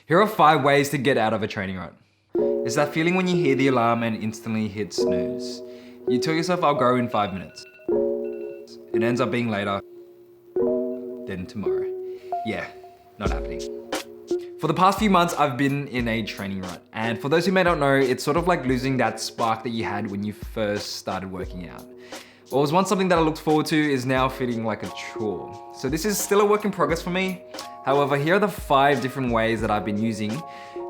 Here are 5 ways to get out of a training rut. It's that feeling when you hear the alarm and instantly hit snooze. You tell yourself I'll go in 5 minutes. It ends up being later than tomorrow. Yeah, not happening. For the past few months, I've been in a training rut. And for those who may not know, it's sort of like losing that spark that you had when you first started working out. What was once something that I looked forward to is now feeling like a chore. So this is still a work in progress for me. However, here are the 5 different ways that I've been using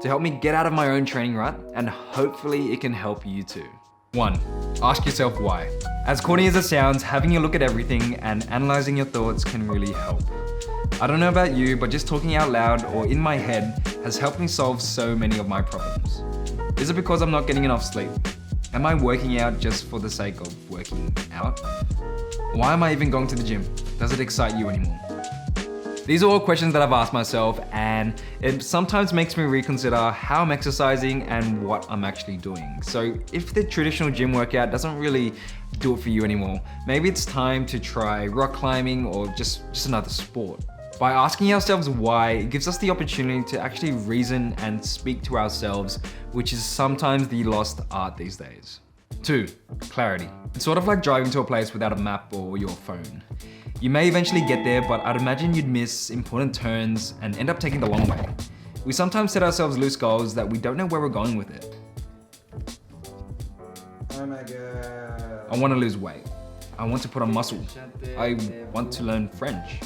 to help me get out of my own training rut, and hopefully it can help you too. 1. Ask yourself why. As corny as it sounds, having a look at everything and analyzing your thoughts can really help. I don't know about you, but just talking out loud or in my head has helped me solve so many of my problems. Is it because I'm not getting enough sleep? Am I working out just for the sake of working out? Why am I even going to the gym? Does it excite you anymore? These are all questions that I've asked myself, and it sometimes makes me reconsider how I'm exercising and what I'm actually doing. So if the traditional gym workout doesn't really do it for you anymore, maybe it's time to try rock climbing or just another sport. By asking ourselves why, it gives us the opportunity to actually reason and speak to ourselves, which is sometimes the lost art these days. 2. Clarity. It's sort of like driving to a place without a map or your phone. You may eventually get there, but I'd imagine you'd miss important turns and end up taking the long way. We sometimes set ourselves loose goals that we don't know where we're going with it. Oh my god. I want to lose weight. I want to put on muscle. I want to learn French.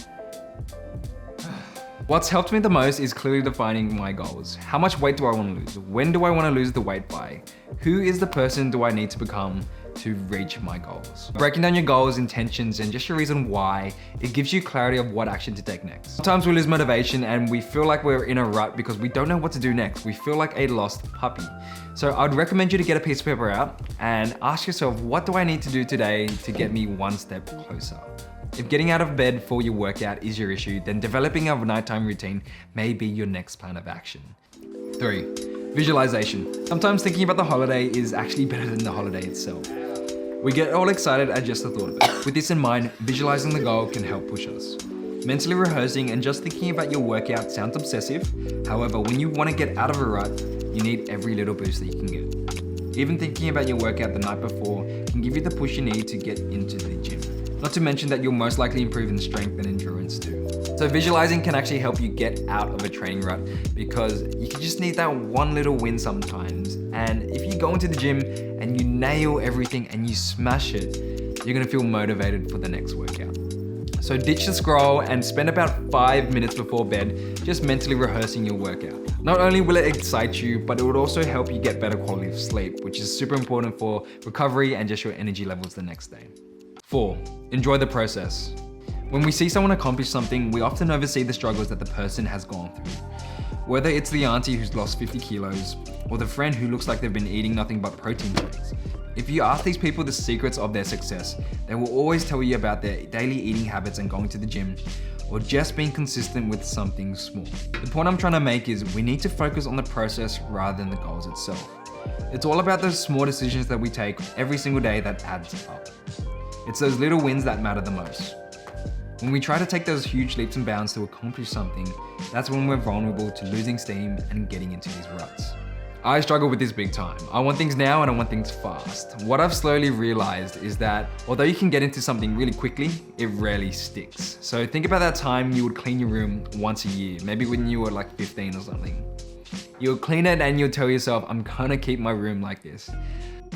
What's helped me the most is clearly defining my goals. How much weight do I want to lose? When do I want to lose the weight by? Who is the person do I need to become to reach my goals? Breaking down your goals, intentions, and just your reason why, it gives you clarity of what action to take next. Sometimes we lose motivation and we feel like we're in a rut because we don't know what to do next. We feel like a lost puppy. So I'd recommend you to get a piece of paper out and ask yourself, what do I need to do today to get me one step closer? If getting out of bed for your workout is your issue, then developing a nighttime routine may be your next plan of action. 3. Visualization. Sometimes thinking about the holiday is actually better than the holiday itself. We get all excited at just the thought of it. With this in mind, visualizing the goal can help push us. Mentally rehearsing and just thinking about your workout sounds obsessive. However, when you want to get out of a rut, you need every little boost that you can get. Even thinking about your workout the night before can give you the push you need to get into the gym. Not to mention that you'll most likely improve in strength and endurance too. So visualizing can actually help you get out of a training rut because you can just need that one little win sometimes. And if you go into the gym and you nail everything and you smash it, you're gonna feel motivated for the next workout. So ditch the scroll and spend about 5 minutes before bed just mentally rehearsing your workout. Not only will it excite you, but it would also help you get better quality of sleep, which is super important for recovery and just your energy levels the next day. 4. Enjoy the process. When we see someone accomplish something, we often oversee the struggles that the person has gone through. Whether it's the auntie who's lost 50 kilos or the friend who looks like they've been eating nothing but protein shakes. If you ask these people the secrets of their success, they will always tell you about their daily eating habits and going to the gym, or just being consistent with something small. The point I'm trying to make is we need to focus on the process rather than the goals itself. It's all about those small decisions that we take every single day that adds up. It's those little wins that matter the most. When we try to take those huge leaps and bounds to accomplish something, that's when we're vulnerable to losing steam and getting into these ruts. I struggle with this big time. I want things now and I want things fast. What I've slowly realized is that although you can get into something really quickly, it rarely sticks. So think about that time you would clean your room once a year, maybe when you were like 15 or something. You'll clean it and you'll tell yourself, I'm gonna keep my room like this.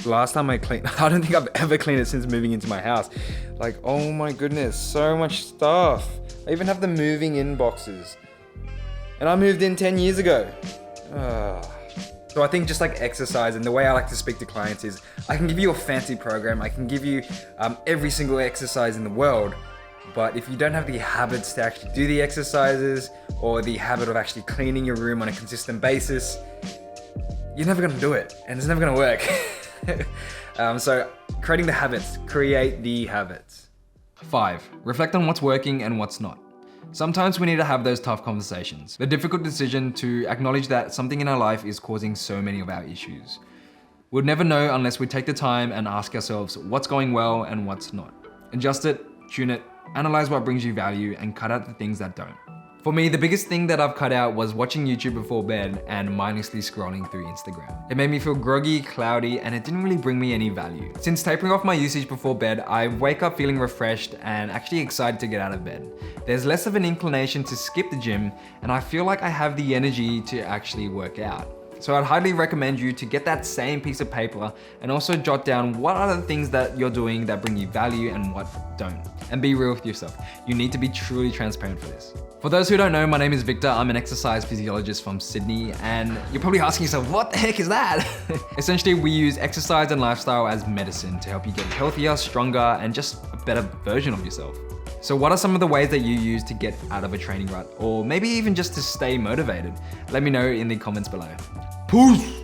Last time I cleaned, I don't think I've ever cleaned it since moving into my house. Like, oh my goodness, so much stuff. I even have the moving in boxes. And I moved in 10 years ago. So I think just like exercise, and the way I like to speak to clients is, I can give you a fancy program, I can give you every single exercise in the world, but if you don't have the habits to actually do the exercises, or the habit of actually cleaning your room on a consistent basis, you're never gonna do it, and it's never gonna work. So creating the habits, create the habits. 5. Reflect on what's working and what's not. Sometimes we need to have those tough conversations. The difficult decision to acknowledge that something in our life is causing so many of our issues. We'll never know unless we take the time and ask ourselves what's going well and what's not. Adjust it, tune it, analyze what brings you value, and cut out the things that don't. For me, the biggest thing that I've cut out was watching YouTube before bed and mindlessly scrolling through Instagram. It made me feel groggy, cloudy, and it didn't really bring me any value. Since tapering off my usage before bed, I wake up feeling refreshed and actually excited to get out of bed. There's less of an inclination to skip the gym, and I feel like I have the energy to actually work out. So I'd highly recommend you to get that same piece of paper and also jot down what are the things that you're doing that bring you value and what don't. And be real with yourself. You need to be truly transparent for this. For those who don't know, my name is Victor. I'm an exercise physiologist from Sydney, and you're probably asking yourself, what the heck is that? Essentially, we use exercise and lifestyle as medicine to help you get healthier, stronger, and just a better version of yourself. So what are some of the ways that you use to get out of a training rut, or maybe even just to stay motivated? Let me know in the comments below. Peace!